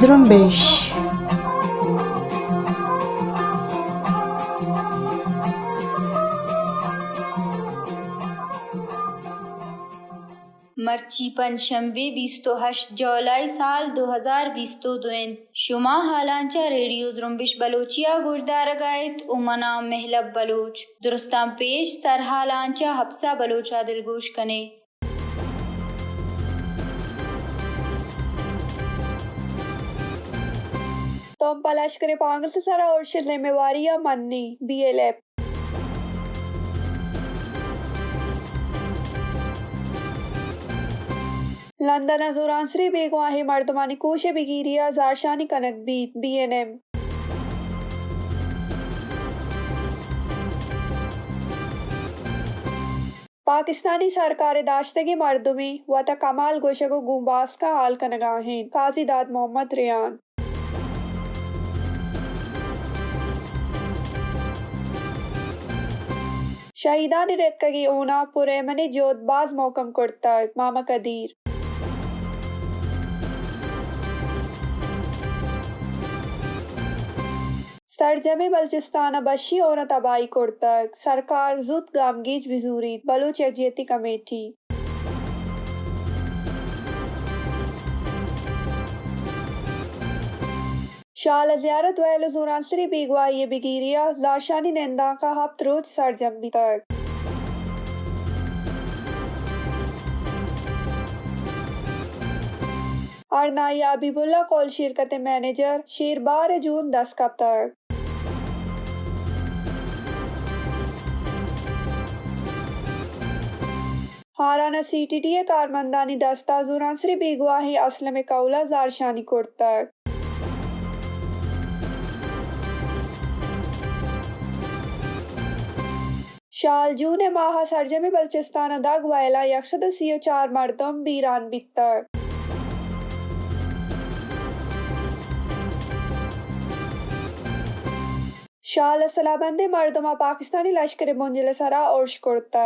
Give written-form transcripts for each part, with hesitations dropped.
زرنبش. مرچی پنجشنبه 28 جولای سال 2022 شما حالانچہ ریڈیو زرنبش بلوچیا گوشدارگائت امنا محلب بلوچ درستان پیش سر حالانچہ حبسہ بلوچا دلگوش کنے. توم لشکر پانگ سے سرا اور ذمہ واریاں مننی BLF. لندن زورانسری بیگواہی مردمانی کوش بگیریا زارشانی کنک بیت BNM. پاکستانی سرکار داشتگی مردمی و تا کمال گوشگو گومباس کا حال کنگاہیں قاضی داد محمد ریان. شہیدانی رکگی اونا پورے منی جود باز موکم کرتا ماما قدیر. سرجمی بلوچستان بشی اور تباہی کرتا سرکار زود گامگیج وزوری بلوچ یکجہتی کمیٹی. شال زیارت ویلو زورانسری بیگواہی بگیریا زارشانی نندہ کا ہفت روز سرجم بھی تک. اور نائب اللہ کول شرکت مینیجر شیر 12 جون 10 کب تک. ہارانہ CTTA کارمندانی دستہ زورانسری بیگواہی اسلم قولہ زارشانی کرتا. شال جون ماہ سرجمی بلوچستان داغ ویلا 134 مردم بیران بیتا. شال سلابندی مردمہ پاکستانی لشکر منجل سرا عرش کرتا.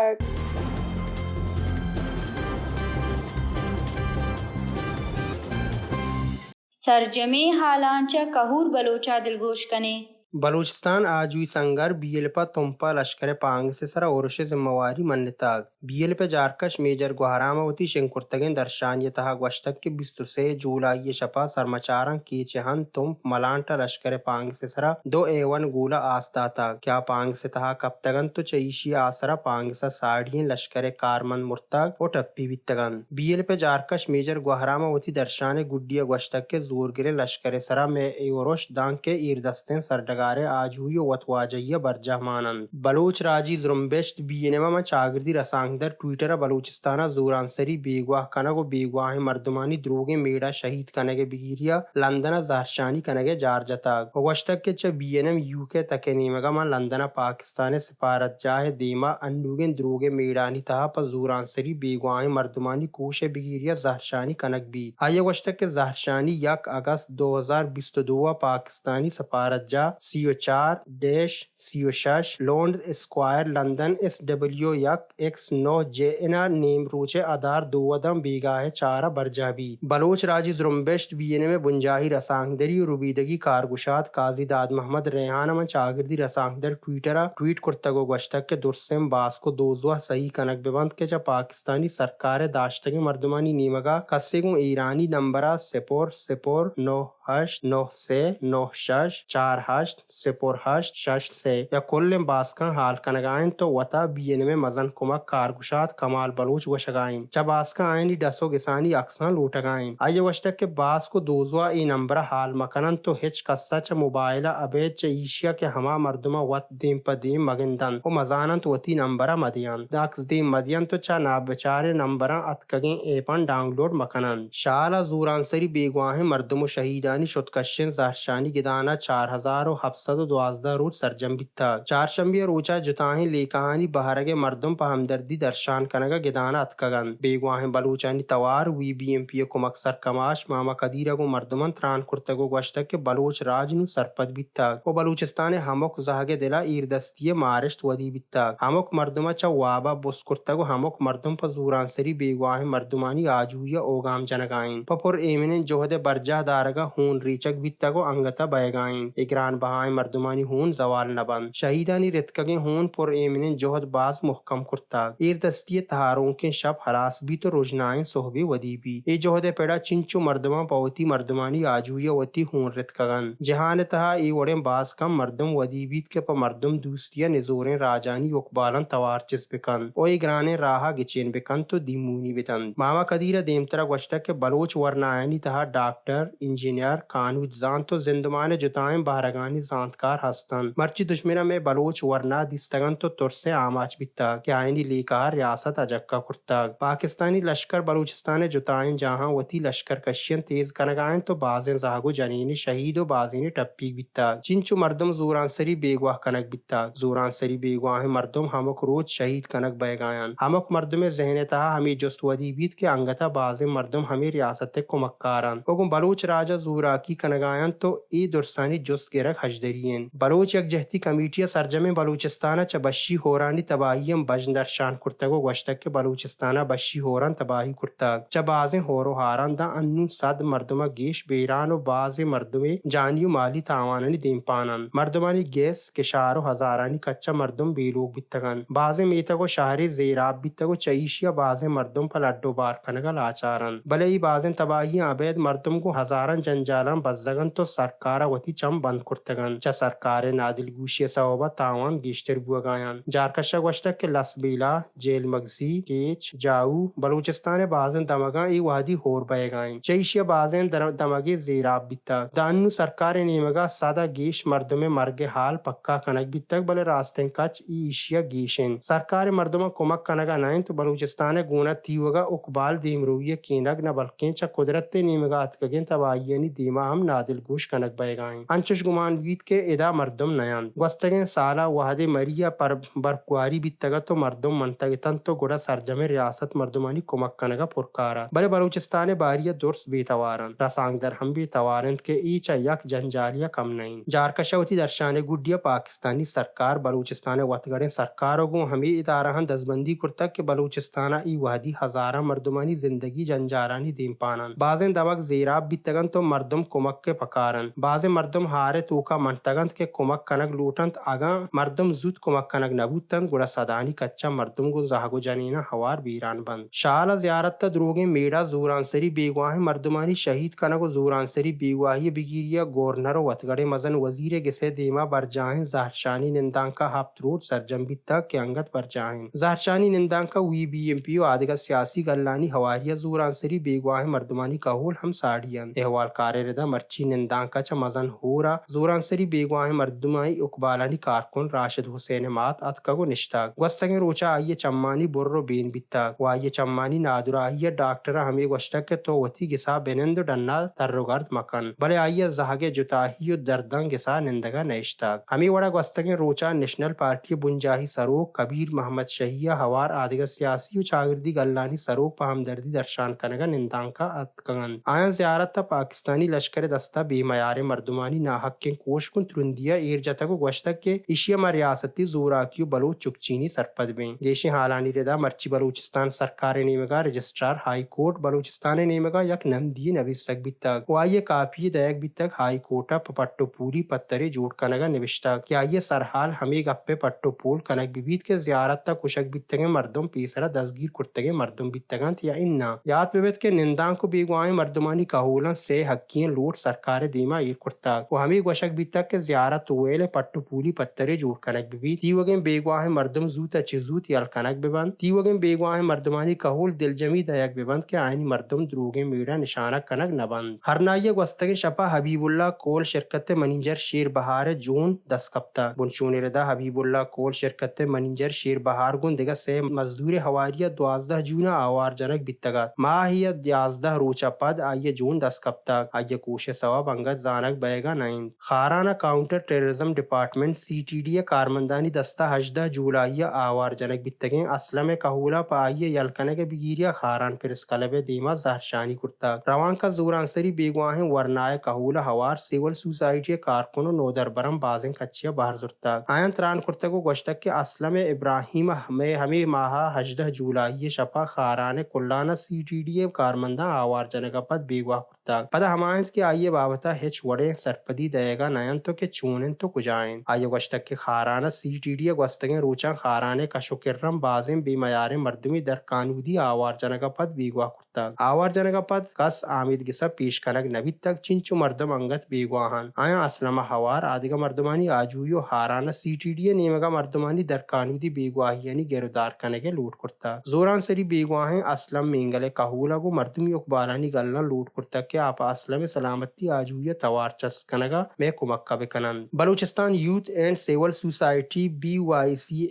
سرجمی حالانچہ کہور بلوچا دلگوش کنے. بلوچستان آجوی سنگر BLP تمپا لشکر پانگ سے سرا اورش ذمہ واری منتاگ BLP جارکش میجر گوہراموتی شنکرتگین درشان یتہا گوشتک کے 23 جولائی شپا سرمچارن کی چہن تمپ ملانٹا لشکر پانگ سے سرا 2 A1 گولا آستاتا کیا پانگ سے تہا کپتگن تو چیشی آسرا پانگ سا ساڑھین لشکر کارمند مرتاگ او ٹپی بیتگن. BLP جارکش میجر گوہراموتی درشان گڈیا گوشتک کے زور گرے لشکر سرا میں ایوروش دان کے ایردستین سردگا آجوی وتواجیہ برجہ مانند. بلوچ راجی زرنبشت BNM چاگردی رسانگ در ٹویٹر بلوچستانہ زورانسری بیگواہ کنگ و بیگواہ مردمانی دروگے میڑا شہید کنگ بگیریا لندن زہرشانی کنگ جارجتاگ وشتک کے چھ BNM UK تک نیمگا لندن پاکستان سفارت جاہ دیما انوگن دروگے میڑانی تہا پر زورانسری بیگواہ مردمانی کوش بگیریا زہرشانی کنگ بھی آیا وشتک کے زہرشانی 1 اگست 2022 پاکستانی سفارت جاہ CO4-36 Lowndes square London SW 1X9 نیم روچے ادار دوودم بیگاہ چارہ برجہ بھی. بلوچ راجی زرنبشت BNM بنجاہی رسانگدری رویدگی کارگشاد قاضی داد محمد ریحان من چاگردی رسانگدر ٹویٹ کرتگو گوشتک کے درسم باس کو دوزوہ صحیح کنک ببند کے چا پاکستانی سرکار داشتگی مردمانی نیمگا کسیگوں ایرانی نمبرہ 009899648 یا کل باسکن حال کنگائن تو وطا BNM مزن کمک کارگشاد کمال بلوچ وشگائن چا باسکن آئینی ڈسو گسانی اکسان لوٹگائن. آئیے وشتک کے باس کو دوزوہ ای نمبرہ حال مکنن تو ہچ کسا چا موبائلہ ابید چا ایشیا کے ہما مردمہ وط دیم پا دیم مگندن و مزانن تو وطی نمبرہ مدین داکس دیم مدین تو چا نابچار نمبرہ اتکگیں ایپن ڈاؤنلوڈ مکنن. شالا زورانسری بیگواہ مردم و شہیدانی شدکشن زہرشانی گدانا 4712 روز سرجم بیتا. چارشنبی روچا جتاہیں لیکہانی بہرگ مردم پا ہمدردی درشان کنگا گدانا اتکگن. بیگواہ بلوچانی توار VBMP کمک سرکماش ماما قدیرگو مردمن تران کرتگو گوشتک کے بلوچ راج نو سرپد بیتا و بلوچستان ہمک زہگ دلا ایردستی مارشت ودی بیتا. ہمک مردمہ چا وابا بس کرتگو ہمک مردم پا زورانسری بیگواہ مردمانی آجویا اوگام جنگائن پا پر ایمنن جوہد برجہ دارگا ہون ریچک بیتگو انگتا بیگائن اگران بہائیں مردمانی ہون زوال نبند شہیدانی رتکگیں ہون پر ایمنین جوہد باز محکم کرتا ایر دستی تہاروں کے شب حراس بھی تو روجنائیں صحبی ودی بھی ای جوہد پیڑا چنچو مردمان پوتی مردمانی آجویا وتی ہون رتکگن جہان تہا ای وڑیں باز کم مردم ودی بیت کے پا مردم دوستیا نزوریں راجانی اقبالن توار چس بکن او اگرانے راہا گچین بکن تو دیمونی بتن ماما قدیر دیمترا گوشتا کہ بلوچ ورنائنی تہا ڈاکٹر انجینئر کانوج زان تو زندمان جتائیں بہرگانی زانتکار ہستن مرچی دشمنہ میں بلوچ ورنا دستگن تو ترسے آماچ بیتا کہ آئینی لیکار ریاست اجکا کرتا پاکستانی لشکر بلوچستان جتائیں جہاں وتی لشکر کشین تیز کنگائیں تو بازیں زاگو جنین شہید و بازین ٹپی بیتا چنچو مردم زوران سری بیگواہ کنک بیتا زوران سری بیگواہ مردم ہمک روچ شہید کنک بیگائن ہمک مردم ذہن تہا ہمیں جست ودی بیت کے انگتا بازیں مردم ہمیں ریاست کمکارن اگم بلوچ راجہ زوراکی کنگائن تو ای درسانی جست گرک حجدرین بلوچ یک جہتی کمیٹیا سرجم بلوچستانہ چ بشی ہورانی تباہیم بجن درشان کرتگو گوشتک کے بلوچستانہ بشی ہوران تباہی کرتگ چ بازیں ہورو ہاران دا انن صد مردمہ گیش بیران و باز مردم جانی و مالی تاواننی دیم پانن مردمانی گیس کشار و ہزارانی کچا مردم بیلوگ بیتگن بازیں میتگو شہر زیراب بیتگو چیشیا بازیں مردم پل اڈو بار کنگا لاچارن بلے ای بازیں تباہیاں عبید مردم کو ہزاران جنجالان بزدگن تو سرکارا وتی چم بند کرتگن چا سرکار نادل گوشی صوبہ تاوان گیشتر بوگایان جارکشا گوشتک کہ لس بیلا جیل مگزی کیچ جاؤ بلوچستان بازیں دمگاں ای وادی ہور بیگائیں چیشیا بازیں دمگی زیراب بیتا دانو سرکار نیمگا سادا گیش مردم مرگ حال پکا کنک بیتک بلے راستن کچ ای ایشیا گیشن سرکار مردم کمک کنگا نائن تو بلوچستان گونا تیوگا اقبال دیم روی کینگ نہ بلکیں چا قدرت نیمگا اتکگیں تباہیانی دیما ہم نادل گوش کنک بیگائیں انچش گمان بیت کے ادا مردم نیان گوستگیں سالا وحد مریا پر برکواری بیتگا تو مردم منتگتن تو گڑا سرجم ریاست مردمانی کمک کنگا پرکارا بلے بلوچستان باریہ درس بیتوارن رسانگ در ہم بیتوارند کے ایچا یک جنجالیا کم نہیں جارکشوتی درشان گڈیا پاکستانی سرکار بلوچستان وطگڑیں سرکاروں کو ہمیں ادارہن دزبندی کرتک کہ بلوچستان ای وحدی ہزارہ مردمانی زندگی جنجارانی دیم پانن بازیں دمک زیراب بیتگن تو مردم کمک کے پکارن بازیں مردم ہارے توکا منتگند کے کمک کنگ لوٹند آگاں مردم زود کمک کنگ نبوتند گڑا صدانی کچا مردم کو زہگو جنینا ہوار بیران بند شالا زیارت تا دروگیں میڑا زوران سری بیگواہ مردمانی شہید کنگ و زوران سری بیگواہی بگیریا گورنر و وطگڑے مزن وزیر گسے دیما برجاہیں زہرشانی نندانکا ہفت روڈ سرجم بیتا کے انگت برجاہیں زہرشانی نندانکا وی بی ایم پی و آدگا سیاسی گلانی ہواریا زوران سری بیگواہ مردمانی کہول ہم ساڑیان احوال کار ردا مرچی نندانکا چا مزن ہورا زوران سری بیگواہ مردمانی اقبالانی کارکن راشد حسین مات اتکگو نشتاگ گوستگیں روچا آئیے چمانی برو بین بیتا و آئیے چمانی نادر آئیے ڈاکٹر ہمیں گوشتک کے تو وتی گسا بینند ڈنا ترگرد مکن بلے آئیے زہگے جتاہی و دردن گسا نندگا نیشتاگ ہمیں وڑا گوستگیں روچا نیشنل پارٹی بنجاہی سروک کبیر محمد شہیہ ہوار آدگا سیاسی و چاگردی گلانی سروک پا ہمدردی درشان کنگا نندانکا اتکگن آیاں زیارت تا پاکستانی لشکر دستہ بے معیار مردمانی ناحق کے کوش کن ترندیا ایر جتگو گوشتک کے ایشیا ما ریاستی زوراکی و بلوچ چکچینی سرپد بیں گیشی حالانی ردا مرچی بلوچستان سرکار نیمگا رجسٹرار ہائی کورٹ بلوچستان نیمگا یک نمدی نویسک بیتک و آئیے کاپی دیگ بیتک ہائی کورٹا پٹو پوری پترے جوڑ کنگا نوشتا کہ آئیے سرحال ہمیں گپے پٹو پول کنک بیت کے زیارت تا کشک بیتگیں مردم پیسرا دزگیر کرتگیں مردم بیتگانت یا اننا یاد بیت کے نندان کو بیگوائیں مردمانی کہولن سے حقین لوٹ سرکار دیما ایر کرتا و ہمیں گوشک بیتک کے زیارت ویل پٹو پولی پترے جوڑ کنک بیت تیوگیں بیگواہ مردم زوتا چیزوت یل کنک ببند تیوگیں بیگواہ مردمانی کہول دل جمی دیگ ببند کے آئینی مردم دروگیں میڑا نشانہ کنک نبند ہرنائیہ گوستگیں شپا حبیب اللہ کول شرکت منیجر شیر بہار جون 10 کپتا بنچون ردا حبیب اللہ کول شرکت منیجر شیر بہار گن دگا سے مزدور ہواریہ 12 جون آوار جنک بیتگا ماہیہ 11 روچا پد آئیے جون 10 کپتا آئیے کوش ثواب انگت زانک بیگا 9 خارانہ counter terrorism department C T D کارمندانی دستہ 18 جولائیہ آوار جنک بیتگیں اسلم کہولا پا آئیے یلکنگ بگیریا خاران پرس کلب دیما زہرشانی کرتا روان کا زوران سری بیگواہیں ورنائے کہولا ہوار سیول سوسائٹی کارکنو نودر برم بازیں کچیا باہر زرتا آیاں تران کرتگو گوشتک کے اسلم ابراہیم ہمیں ماہا 18 جولائیہ شپا خاران کلانہ سی ٹی ڈی کارمندہ آوار جنگا پد بیگواہ kurta pada hamaint ke ayye babata hech wade sarpadi dayega nayan to ke chunen to kujain ayye gashtak ke kharana CTD gwastagen ruchan kharane kashokirram bazin bimayare mardumi dar kanudi awar janaga pad bigwa kurta awar janaga pad kas amid gisa pishkalag nabit tak chinchu mardum angat bigwahan aya aslama hawar adiga mardumani ajuyo harana CTD nemaga mardumani dar kanudi bigwahiyani gerudar kanege loot kurta zoran seri bigwahen aslam mingale kahula go mardumi okbalani galna loot kurta ke apa aslam salamati ajuya tawarchas kanaga me kumakka bekanan Balochistan Youth and Civil Society BYC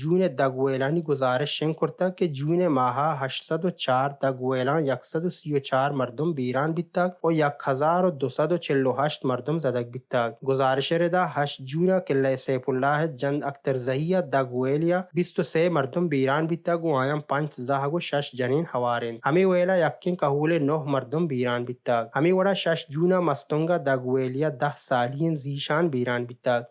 june dagwelani guzarish shen kurta ke june maha 804 dagwelan 134 mardum biran bittak o 1248 mardum zadak bittak guzarish reda 8 june killa Saifullah Jand Akhtar Zahiya dagwelia 23 mardum biran bittak o ayam 5 zahago 6 janin hawarin hame wela yakkin kahule 9 mardum biran bittak hame wada 6 june mastonga dagwelia 10 salien zishan biran bittak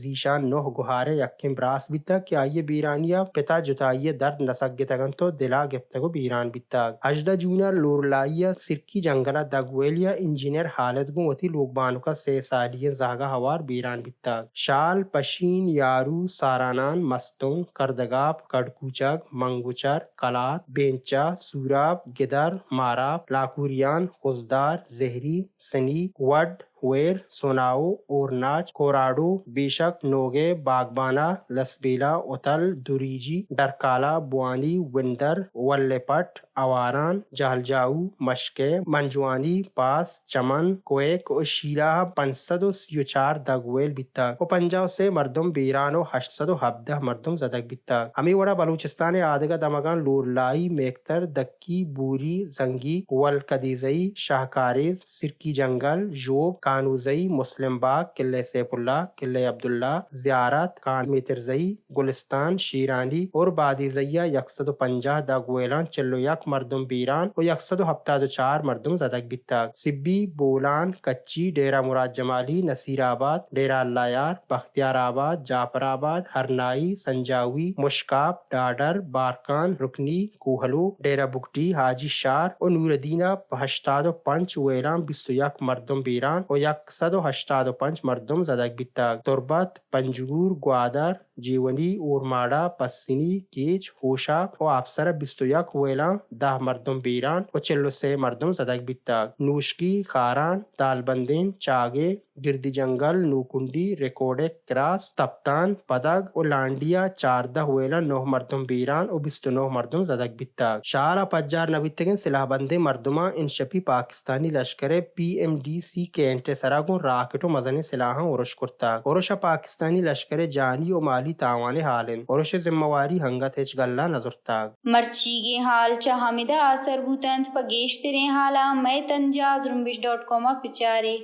zishan 9 guhare yakkin bras bittak ke ayye biraniya peta jutaiye dard nasak getaganto dila geptago biran bittak 18 june lurlaiya sirki jangala dagwelia engineer halet gumoti logbanuka 6 salien zaga hawar biran bittak shal pashin yaru saranan maston kardagap kadkuchak manguchar kalat bencha surab gedar marab lakurian khozdar zehri sani wad ویر سوناؤ اورناچ کوراڈو بیشک نوگے باغبانا لسبیلا اتل دوریجی ڈرکالا بوانی وندر ولپٹ اواران جہلجاؤ مشکے منجوانی پاس چمن quick و Sheila 534 دگویل bittak و 50 سے مردم بیران و 817 مردم زدک bittak ہمی وڑا بلوچستان آدگا دمگان لورلائی میکتر دکی بوری زنگی والقدیزئی شاہکاریز سرکی جنگل جوب کانوزئی مسلم باغ قلعہ سیف اللہ قلعہ عبداللہ زیارت کان میترزئی گلستان شیرانی اور بادی زیہ 150 دا گویلان چلو یک مردم بیران و 174 مردم زدک bittak سبی بولان کچی ڈیرہ مراد جمالی نصیر آباد ڈیرہ اللہ یار بختیار آباد جعفر آباد ہرنائی سنجاوی مشکاپ ڈاڈر بارکان رکنی کوہلو ڈیرہ بگٹی حاجی شار و نوردینہ 85 ویلان 21 مردم بیران و 185 مردم زدک bittak تربت پنجگور گوادر جیونی اورماڑا پسینی کیچ ہوشا و افسر 21 ویلان 10 مردم بیران و 43 مردم زدک bittak نوشکی خاران دالبندین چاگے گردی جنگل نوکنڈی ریکوڈک کراس تپتان پدگ و لانڈیا 14 ویلان 9 مردم بیران و 29 مردم زدک bittak شارا پجار نویتگن سلاح بندے مردما انشپی پاکستانی لشکر PMDC کے انٹے سراغون راکٹو مزن سلاحاں ورش کرتا ورش پاکستانی لشکر جانی و مالی تاوانے حالن ورش ذمواری ہنگت ہچ گلہ نظرتا مرچیگے حال چا حامدہ آسر بوتند پا گیشترین حالا میں تنجا زرمبش.com پچارے